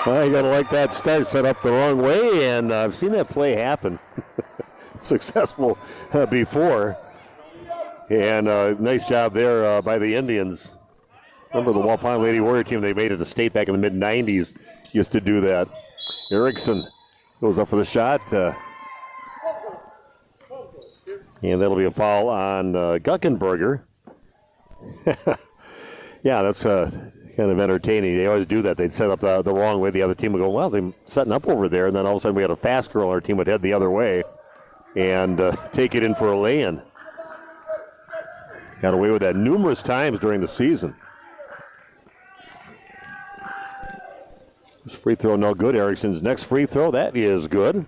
Well, you got to like that start, set up the wrong way, and I've seen that play happen. Successful before. And nice job there by the Indians. Remember the Waupun Lady Warrior team, they made it to state back in the mid-90s, used to do that. Erickson goes up for the shot. And that'll be a foul on Guckenberger. Yeah, that's kind of entertaining. They always do that. They'd set up the wrong way. The other team would go, well, they're setting up over there. And then all of a sudden we had a fast girl. Our team would head the other way and take it in for a lay-in. Got away with that numerous times during the season. This free throw no good. Erickson's next free throw, that is good.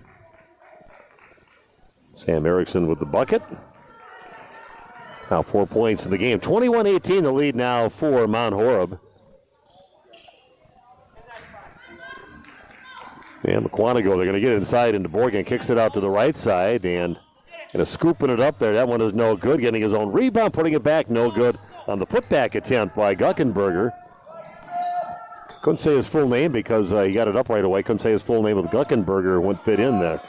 Sam Erickson with the bucket. Now 4 points in the game. 21-18 the lead now for Mount Horeb. And Mukwanago, they're going to get inside into Borgen. Kicks it out to the right side and scooping it up there. That one is no good. Getting his own rebound, putting it back, no good on the putback attempt by Guckenberger. Couldn't say his full name because he got it up right away. Couldn't say his full name with Guckenberger. Wouldn't fit in there.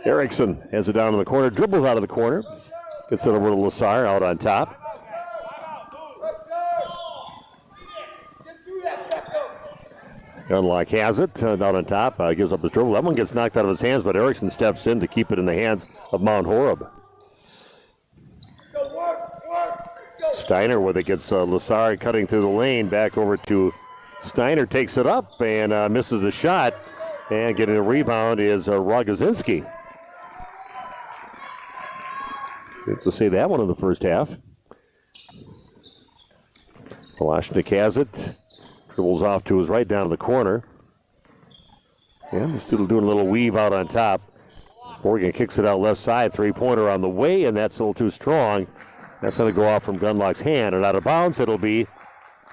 Erickson has it down in the corner, dribbles out of the corner. Gets it over to Lassar out on top. Gunlock has it down on top. Gives up his dribble. That one gets knocked out of his hands, but Erickson steps in to keep it in the hands of Mount Horeb. Steiner with it gets Lassar cutting through the lane. Back over to Steiner. Takes it up and misses the shot. And getting a rebound is Rogozinski. Good to see that one in the first half. Malashnik has it. Dribbles off to his right down in the corner. And he's still doing a little weave out on top. Morgan kicks it out left side. Three-pointer on the way, and that's a little too strong. That's going to go off from Gunlock's hand. And out of bounds, it'll be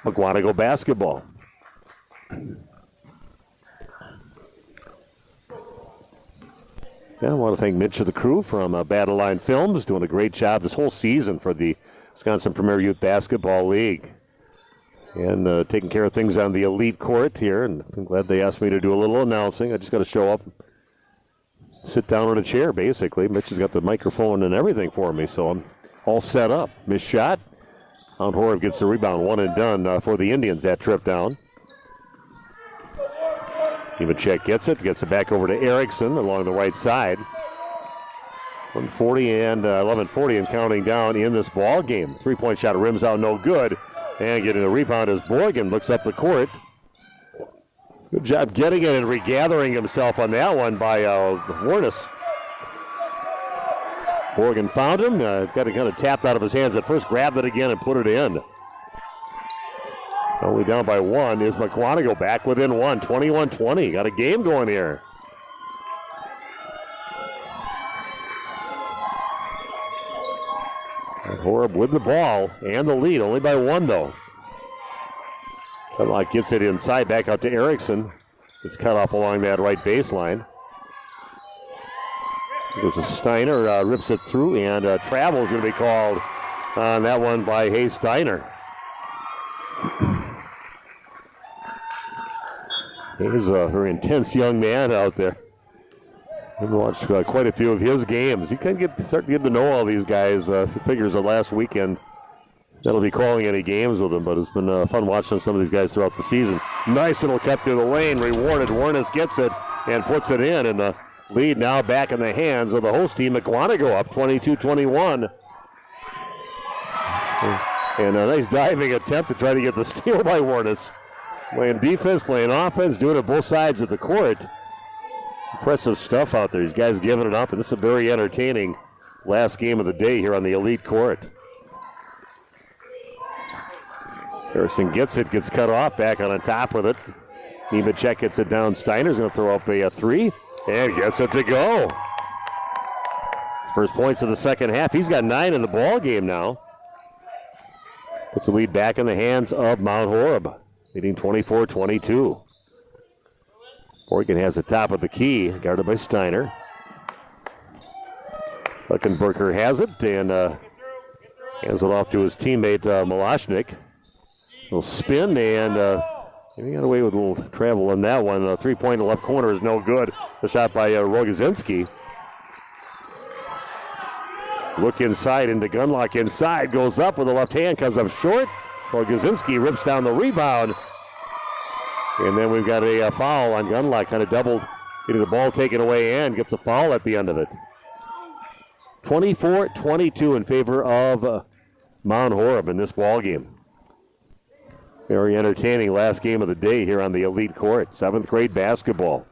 Mukwanago basketball. Yeah, I want to thank Mitch of the crew from Battle Line Films, doing a great job this whole season for the Wisconsin Premier Youth Basketball League. And taking care of things on the elite court here. And I'm glad they asked me to do a little announcing. I just got to show up, sit down on a chair, basically. Mitch has got the microphone and everything for me, so I'm all set up. Missed shot. Mount Horeb gets the rebound, one and done for the Indians, that trip down. Nemechek gets it back over to Erickson along the right side. 140 and 11:40 and counting down in this ball game. Three-point shot rims out, no good. And getting the rebound as Borgen looks up the court. Good job getting it and regathering himself on that one by Warnes. Borgen found him. Got it kind of tapped out of his hands at first, grabbed it again and put it in. Only down by one is Mukwanago, back within one, 21-20. Got a game going here. Horeb with the ball and the lead, only by one though. Gunlock gets it inside, back out to Erickson. It's cut off along that right baseline. Goes to Steiner, rips it through, and travel is going to be called on that one by Hayes Steiner. He's a very intense young man out there. I've watched quite a few of his games. You can start to get to know all these guys. Figures the last weekend that'll be calling any games with them, but it's been fun watching some of these guys throughout the season. Nice little cut through the lane, rewarded. Warnes gets it and puts it in, and the lead now back in the hands of the host team. Mukwanago up 22-21. And a nice diving attempt to try to get the steal by Warnes. Playing defense, playing offense, doing it both sides of the court. Impressive stuff out there. These guys giving it up, and this is a very entertaining last game of the day here on the elite court. Harrison gets it, gets cut off, back on top with it. Nemechek gets it down. Steiner's going to throw up a three, and gets it to go. First points of the second half. He's got 9 in the ball game now. Puts the lead back in the hands of Mount Horeb, leading 24-22. Borgen has the top of the key, guarded by Steiner. Luckenberger has it and hands it off to his teammate Malashnik. Little spin and He got away with a little travel on that one. A 3-point in the left corner is no good. The shot by Rogozinski. Look inside into Gunlock inside. Goes up with the left hand. Comes up short. Rogozinski rips down the rebound. And then we've got a foul on Gunlock. Kind of doubled. Getting the ball taken away and gets a foul at the end of it. 24-22 in favor of Mount Horeb in this ball game. Very entertaining last game of the day here on the Elite Court. 7th grade basketball.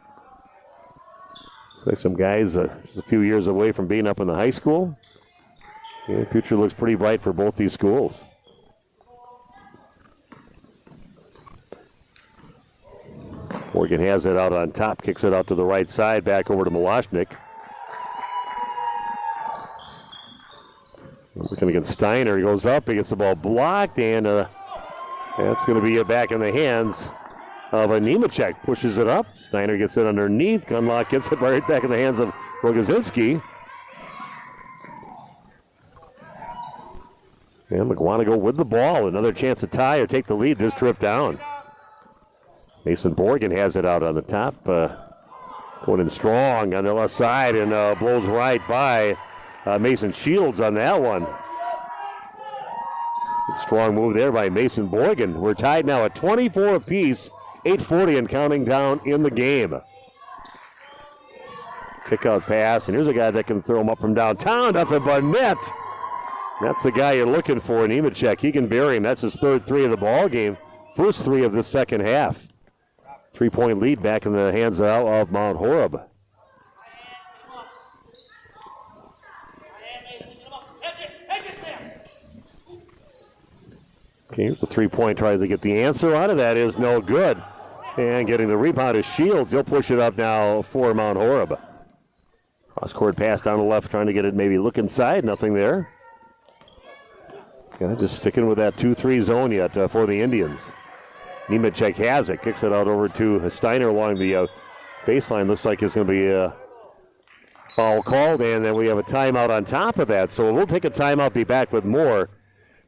Looks like some guys just a few years away from being up in the high school. Yeah, the future looks pretty bright for both these schools. Morgan has it out on top, kicks it out to the right side, back over to Malashnik. Looking against Steiner, he goes up, he gets the ball blocked, and that's going to be back in the hands of Nemechek. Pushes it up, Steiner gets it underneath, Gunlock gets it right back in the hands of Rogozinski. And Mukwanago with the ball, another chance to tie or take the lead this trip down. Mason Borgen has it out on the top, going in strong on the left side and blows right by Mason Shields on that one. Good strong move there by Mason Borgen. We're tied now at 24 apiece, 8:40 and counting down in the game. Kick out pass, and here's a guy that can throw him up from downtown, nothing but net. That's the guy you're looking for, Nemechek. He can bury him. That's his third three of the ball game. First three of the second half. 3-point lead back in the hands of Mount Horeb. Okay, here's the 3-point try to get the answer out of that is no good. And getting the rebound is Shields. He'll push it up now for Mount Horeb. Cross-court pass down the left, trying to get it maybe look inside. Nothing there. Yeah, just sticking with that 2-3 zone yet for the Indians. Nemechek has it, kicks it out over to Steiner along the baseline. Looks like it's going to be a foul called, and then we have a timeout on top of that. So we'll take a timeout, be back with more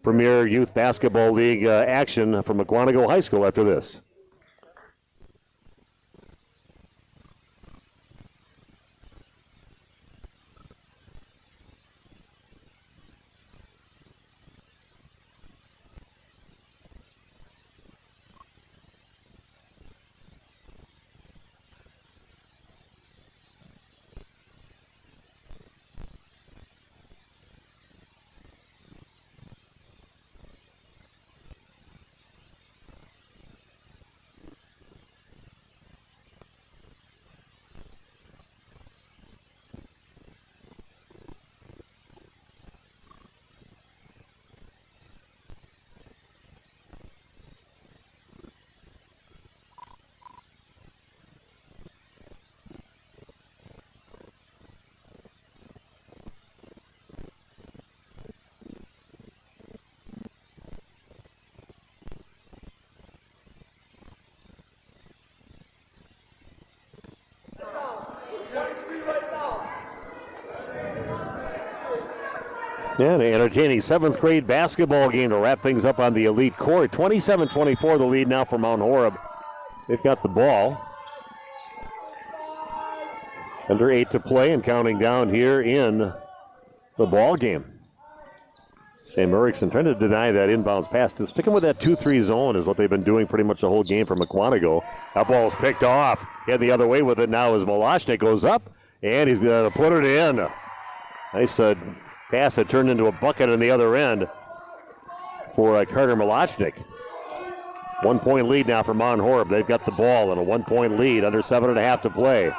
Premier Youth Basketball League action from Mukwanago High School after this. Yeah, an entertaining 7th grade basketball game to wrap things up on the Elite Court. 27-24 the lead now for Mount Horeb. They've got the ball. Under 8 to play and counting down here in the ball game. Sam Erickson trying to deny that inbounds pass. Sticking with that 2-3 zone is what they've been doing pretty much the whole game for Mukwanago. That ball's picked off. Heading the other way with it now as Malashnik goes up, and he's going to put it in. Nice pass that turned into a bucket on the other end for Carter Malashnik. 1-point lead now for Mount Horeb. They've got the ball and a 1-point lead, under 7.5 to play.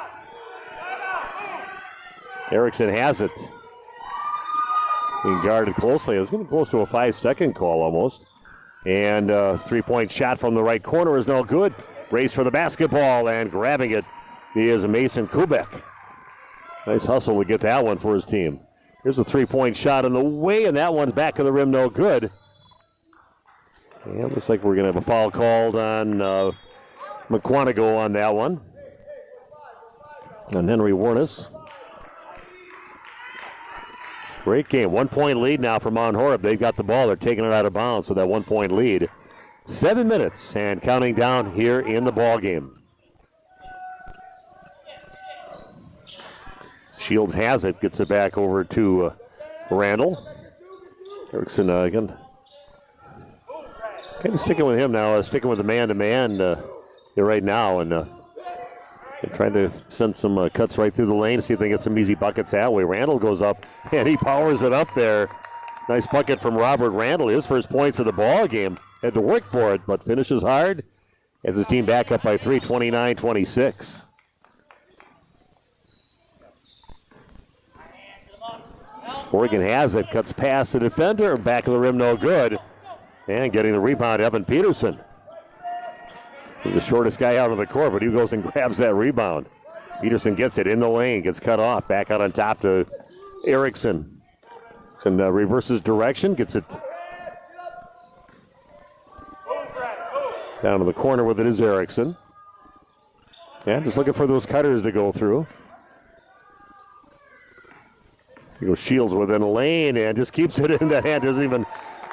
Erickson has it. Being guarded closely. It's getting close to a 5-second call almost. And a 3-point shot from the right corner is no good. Race for the basketball, and grabbing it is Mason Kubek. Nice hustle to get that one for his team. Here's a 3-point shot in the way, and that one's back of the rim, no good. And looks like we're going to have a foul called on Mukwanago on that one. And Henry Warnes. Great game. 1-point lead now for Mount Horeb. They've got the ball. They're taking it out of bounds, so that 1-point lead. 7 minutes and counting down here in the ball game. Shields has it, gets it back over to Randall. Erickson again. Kind of sticking with him now, sticking with the man-to-man right now, and trying to send some cuts right through the lane to see if they can get some easy buckets that way. Randall goes up, and he powers it up there. Nice bucket from Robert Randall, his first points of the ball game. Had to work for it, but finishes hard as his team back up by 3, 29-26. Oregon has it, cuts past the defender, back of the rim, no good. And getting the rebound, Evan Peterson. He's the shortest guy out of the court, but he goes and grabs that rebound. Peterson gets it in the lane, gets cut off, back out on top to Erickson. And reverses direction, gets it down to the corner with it is Erickson. And just looking for those cutters to go through. He goes Shields within the lane and just keeps it in that hand. Doesn't even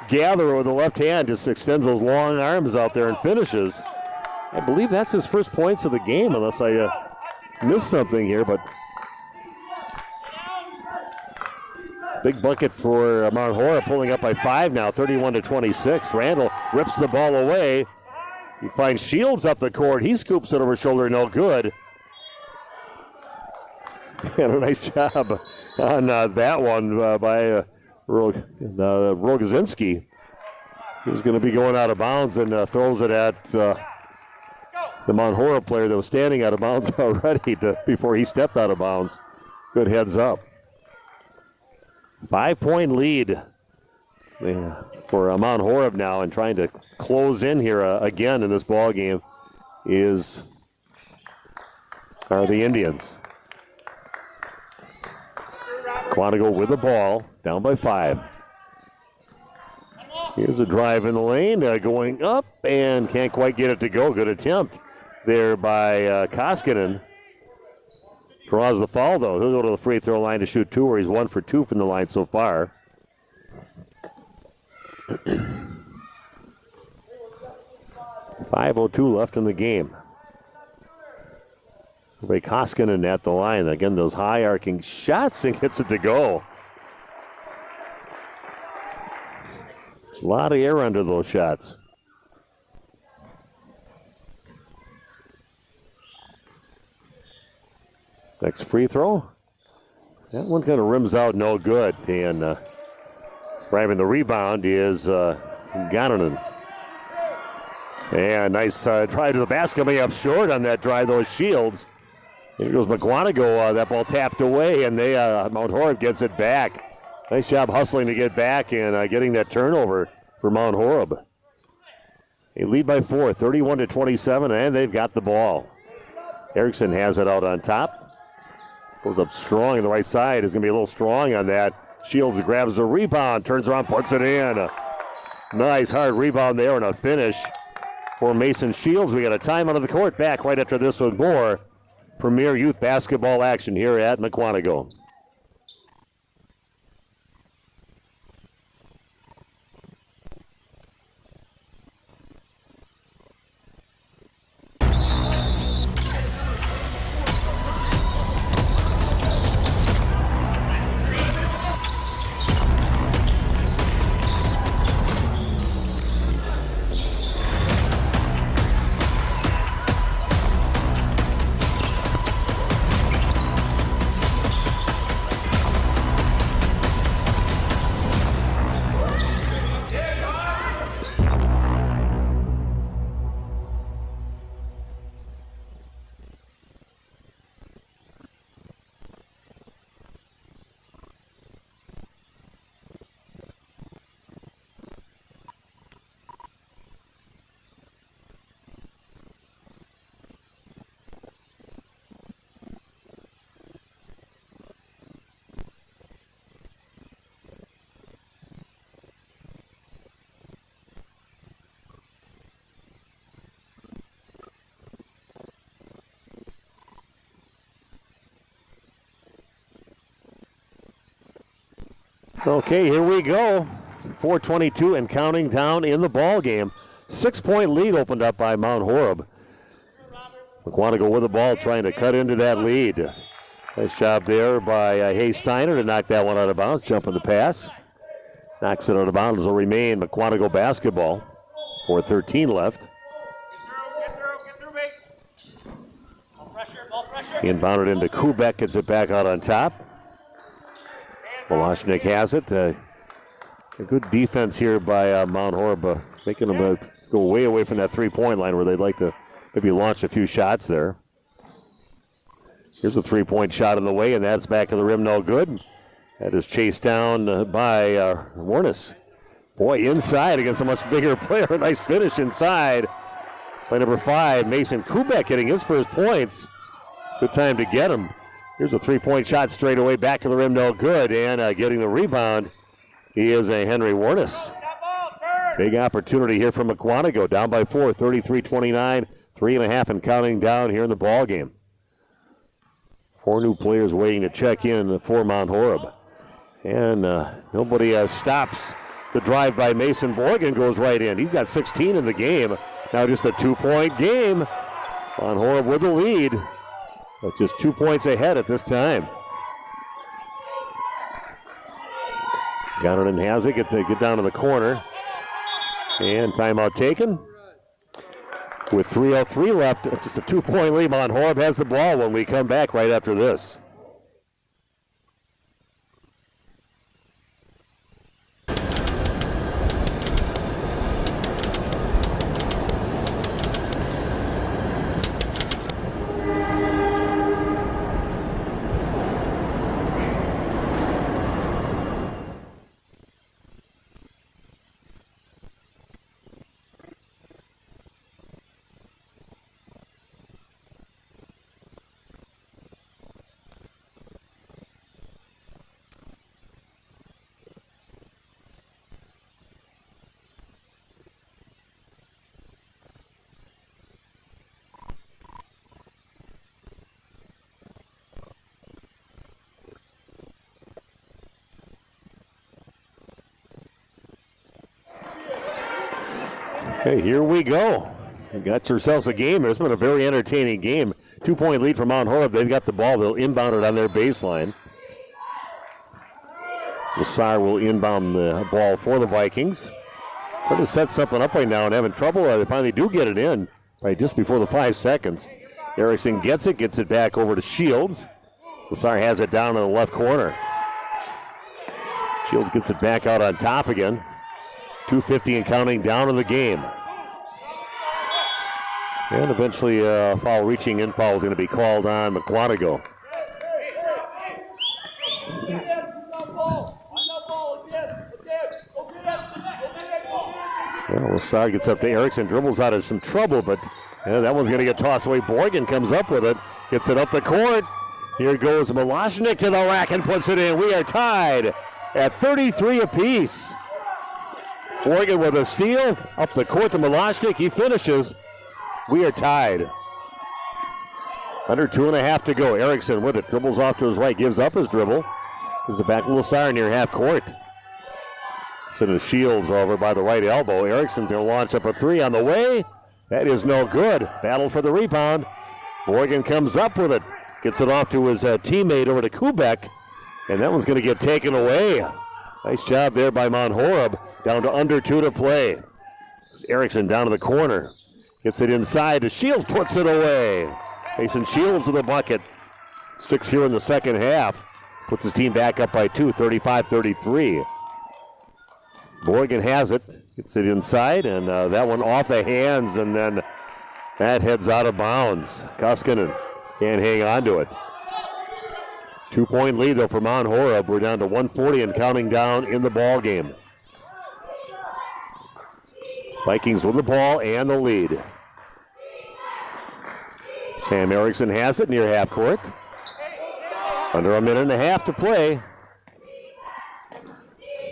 gather with the left hand. Just extends those long arms out there and finishes. I believe that's his first points of the game, unless I missed something here. But big bucket for Mount Horeb, pulling up by 5 now, 31-26. Randall rips the ball away. He finds Shields up the court. He scoops it over shoulder, no good. And a nice job on that one by Rogozinski. He was going to be going out of bounds and throws it at the Mount Horeb player that was standing out of bounds already before he stepped out of bounds. Good heads up. 5-point lead for Mount Horeb now, and trying to close in here again in this ball game are the Indians. Mukwanago with the ball, down by 5. Here's a drive in the lane, going up and can't quite get it to go. Good attempt there by Koskinen. Draws the foul, though. He'll go to the free throw line to shoot 2, where he's 1 for 2 from the line so far. .502 left in the game. Ray Koskinen at the line. Again, those high arcing shots and gets it to go. There's a lot of air under those shots. Next free throw. That one kind of rims out, no good. And grabbing the rebound is Gannonen. And nice drive to the basket, coming up short on that drive, those Shields. Here goes Mukwanago, that ball tapped away, and Mount Horeb gets it back. Nice job hustling to get back and getting that turnover for Mount Horeb. They lead by 4, 31-27, and they've got the ball. Erickson has it out on top. Goes up strong on the right side. Is going to be a little strong on that. Shields grabs the rebound, turns around, puts it in. Nice hard rebound there and a finish for Mason Shields. We got a timeout of the court. Back right after this with more Premier Youth Basketball action here at Mukwanago. Okay, here we go. 4:22 and counting down in the ball game. 6-point lead opened up by Mount Horeb. Mukwanago with the ball, trying to cut into that lead. Nice job there by Hayes Steiner to knock that one out of bounds, jumping the pass. Knocks it out of bounds. Will remain Mukwanago basketball. 4:13 left. Inbounded into Kubek, gets it back out on top. Volosnik has it. A good defense here by Mount Horeb, making them go way away from that three-point line where they'd like to maybe launch a few shots there. Here's a three-point shot in the way, and that's back of the rim, no good. That is chased down by Warnes. Boy, inside against a much bigger player. Nice finish inside. Play number 5, Mason Kubek hitting his first points. Good time to get him. Here's a three-point shot straight away, back to the rim, no good. And getting the rebound, he is a Henry Warnes. Big opportunity here for Mukwanago. Down by 4, 33-29. 3.5 and counting down here in the ball game. 4 new players waiting to check in for Mount Horeb. And nobody stops the drive by Mason Borgen, goes right in. He's got 16 in the game. Now just a 2-point game. Mount Horeb with the lead. But just 2 points ahead at this time. Gunnerton has it, get down to the corner. And timeout taken. With 3:03 left, it's just a 2-point lead. Mount Horeb has the ball when we come back right after this. Okay, here we go. We got yourselves a game. It's been a very entertaining game. 2-point lead for Mount Horeb. They've got the ball. They'll inbound it on their baseline. Lassar will inbound the ball for the Vikings. Trying to set something up right now and having trouble. They finally do get it in right just before the 5 seconds. Erickson gets it back over to Shields. Lassar has it down in the left corner. Shields gets it back out on top again. 2:50 and counting down in the game. And eventually a foul, reaching in foul is going to be called on Mukwanago. Well, Lassar gets up to Erickson, dribbles out of some trouble, but that one's going to get tossed away. Borgen comes up with it, gets it up the court. Here goes Milashnik to the rack and puts it in. We are tied at 33 apiece. Borgen with a steal, up the court to Milashnik. He finishes. We are tied. Under 2.5 to go. Erickson with it, dribbles off to his right, gives up his dribble. Gives it back to Lassar near half court. To the Shields over by the right elbow. Erickson's going to launch up a three on the way. That is no good. Battle for the rebound. Borgen comes up with it. Gets it off to his teammate over to Kubek. And that one's going to get taken away. Nice job there by Mount Horeb. Down to under 2 to play. Erickson down to the corner. Gets it inside. The Shields puts it away. Mason Shields with a bucket. 6 here in the second half. Puts his team back up by 2, 35-33. Borgen has it. Gets it inside, and that one off the hands, and then that heads out of bounds. Koskinen can't hang on to it. 2-point lead, though, for Mount Horeb. We're down to 1:40 and counting down in the ball game. Vikings with the ball and the lead. Sam Erickson has it near half court. Under a minute and a half to play.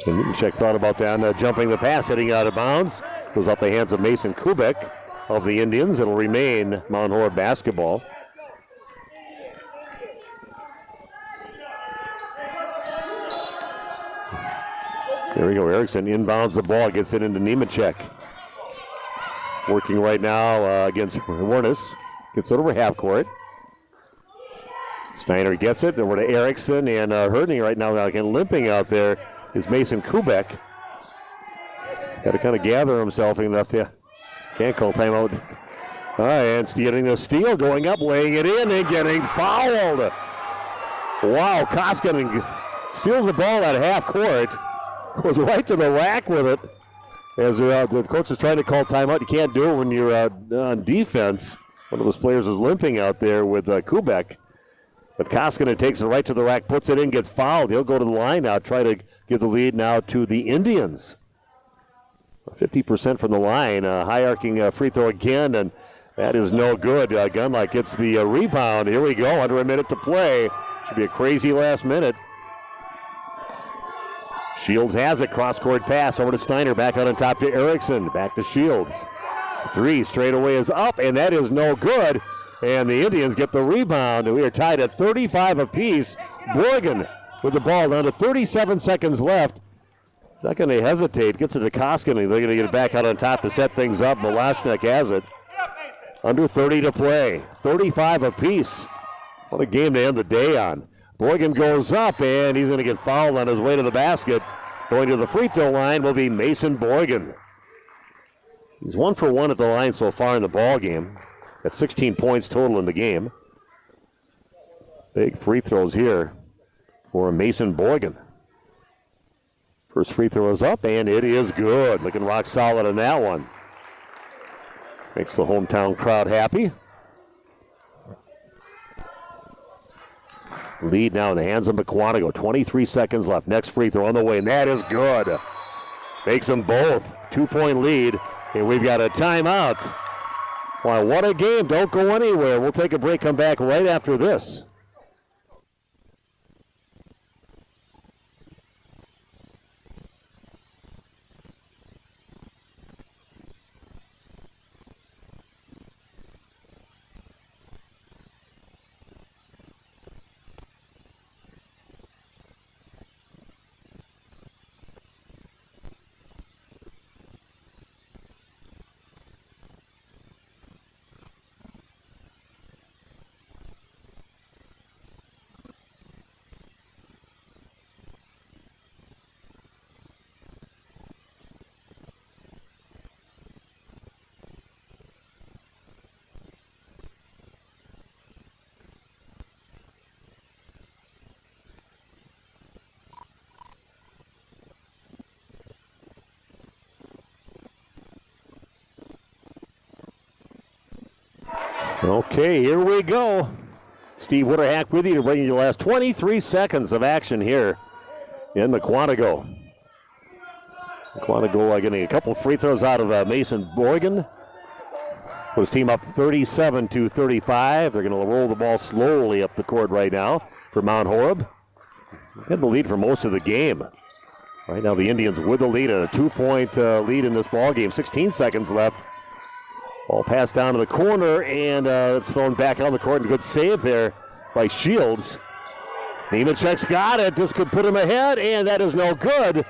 And Niemczyk thought about that, jumping the pass, hitting out of bounds. Goes off the hands of Mason Kubek of the Indians. It'll remain Mount Horeb basketball. There we go. Erickson inbounds the ball, gets it into Niemczyk. Working right now against Warnes. Gets it over half court. Steiner gets it over to Erickson, and hurting right now, again limping out there is Mason Kubek. Got to kind of gather himself enough to can't call timeout. All right, and getting the steal, going up, laying it in, and getting fouled. Wow, Koskinen steals the ball at half court, goes right to the rack with it. As the coach is trying to call timeout, you can't do it when you're on defense. One of those players is limping out there with Kubek. But Koskinen takes it right to the rack, puts it in, gets fouled. He'll go to the line now, try to give the lead now to the Indians. 50% from the line, high-arcing free throw again, and that is no good. Gunlock gets the rebound. Here we go, under a minute to play. Should be a crazy last minute. Shields has it, cross-court pass over to Steiner, back out on top to Erickson, back to Shields. Three straight away is up, and that is no good. And the Indians get the rebound. We are tied at 35 apiece. Borgen with the ball down to 37 seconds left. He's not going to hesitate. Gets it to Koskinen. They're going to get it back out on top to set things up. Malashnik has it. Under 30 to play. 35 apiece. What a game to end the day on. Borgen goes up, and he's going to get fouled on his way to the basket. Going to the free throw line will be Mason Borgen. He's 1 for 1 at the line so far in the ball game. Got 16 points total in the game. Big free throws here for Mason Borgen. First free throw is up, and it is good. Looking rock solid on that one. Makes the hometown crowd happy. Lead now in the hands of Mukwanago. 23 seconds left. Next free throw on the way, and that is good. Makes them both. 2-point lead, and we've got a timeout. Wow, what a game. Don't go anywhere. We'll take a break, come back right after this. Okay, here we go. Steve Witterhack with you to bring you the last 23 seconds of action here in Mukwanago. Mukwanago getting a couple free throws out of Mason Borgen. Put his team up 37-35. They're going to roll the ball slowly up the court right now for Mount Horeb. Had the lead for most of the game. Right now the Indians with the lead and a 2-point lead in this ball game. 16 seconds left. Ball passed down to the corner, and it's thrown back on the court. Good save there by Shields. Nemechek's got it. This could put him ahead, and that is no good.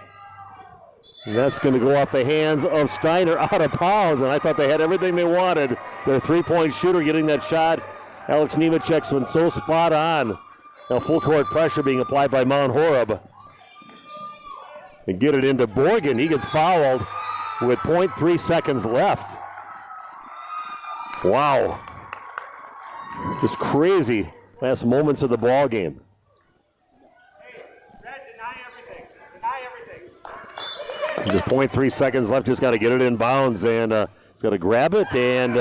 And that's going to go off the hands of Steiner out of bounds, and I thought they had everything they wanted. Their three-point shooter getting that shot. Alex Nemechek's been so spot on. Now full court pressure being applied by Mount Horeb. And get it into Borgen. He gets fouled with 0.3 seconds left. Wow. Just crazy last moments of the ball game. Just 0.3 seconds left. Just got to get it in bounds, and he's got to grab it, and